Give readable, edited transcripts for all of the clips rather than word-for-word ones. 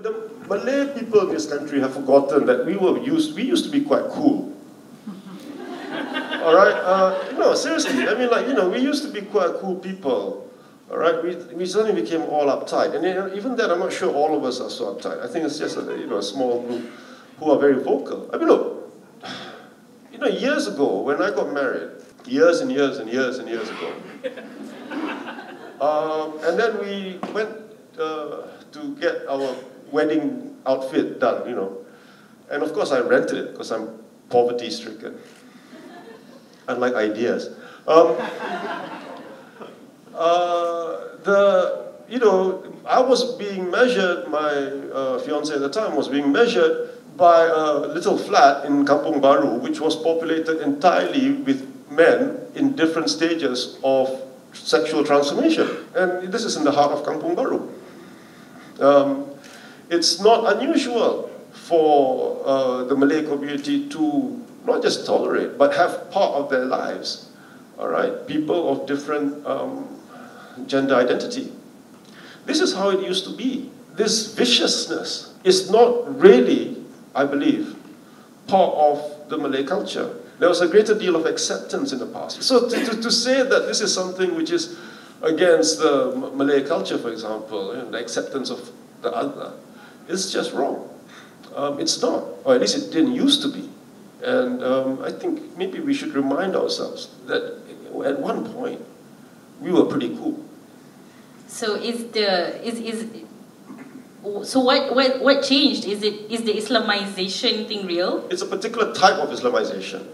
the Malay people in this country have forgotten that we used to be quite cool. All right? No, seriously. I mean, like, you know, we used to be quite cool people. All right? We suddenly became all uptight. And even then, I'm not sure all of us are so uptight. I think it's just a small group who are very vocal. I mean, look, you know, years ago, when I got married, years and years and years and years ago, and then we went to get our wedding outfit done, you know. And of course, I rented it because I'm poverty-stricken. Unlike ideas. You know, I was being measured, my fiance at the time was being measured by a little flat in Kampung Baru, which was populated entirely with men in different stages of sexual transformation. And this is in the heart of Kampung Baru. It's not unusual for the Malay community to not just tolerate, but have part of their lives, all right, people of different gender identity. This is how it used to be. This viciousness is not really, I believe, part of the Malay culture. There was a greater deal of acceptance in the past. So to say that this is something which is against the Malay culture, for example, and the acceptance of the other, is just wrong. It's not, or at least it didn't used to be. And I think maybe we should remind ourselves that at one point, we were pretty cool. So so what changed? Is the Islamization thing real? It's a particular type of Islamization.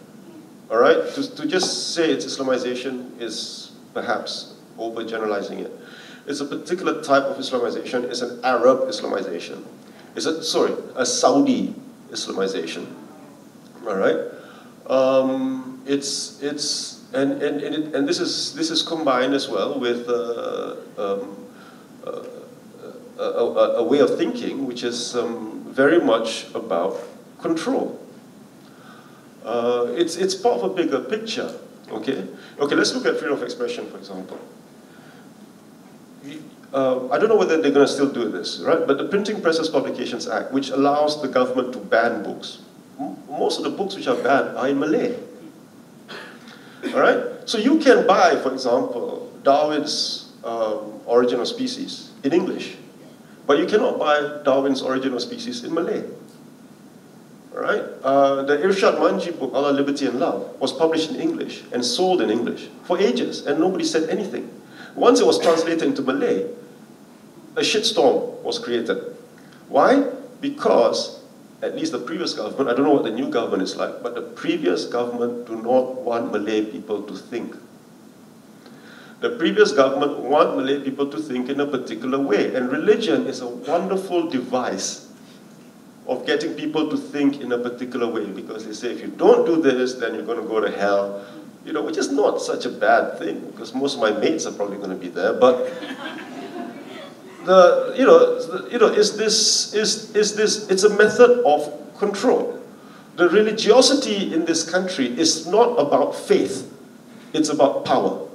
All right? To just say it's Islamization is perhaps overgeneralizing it. It's a particular type of Islamization. It's an Arab Islamization. It's a Saudi Islamization. All right? And this is combined as well with a way of thinking which is very much about control. It's part of a bigger picture. Okay, let's look at freedom of expression, for example. I don't know whether they're going to still do this, right? But the Printing Presses Publications Act, which allows the government to ban books, most of the books which are banned are in Malay. All right? So you can buy, for example, Darwin's Origin of Species in English, but you cannot buy Darwin's Origin of Species in Malay. All right? The Irshad Manji book, Allah, Liberty and Love, was published in English and sold in English for ages, and nobody said anything. Once it was translated into Malay, a shitstorm was created. Why? Because at least the previous government, I don't know what the new government is like, but the previous government do not want Malay people to think. The previous government want Malay people to think in a particular way, and religion is a wonderful device of getting people to think in a particular way, because they say if you don't do this, then you're going to go to hell, you know, which is not such a bad thing, because most of my mates are probably going to be there, but it's a method of control. The religiosity in this country is not about faith, it's about power.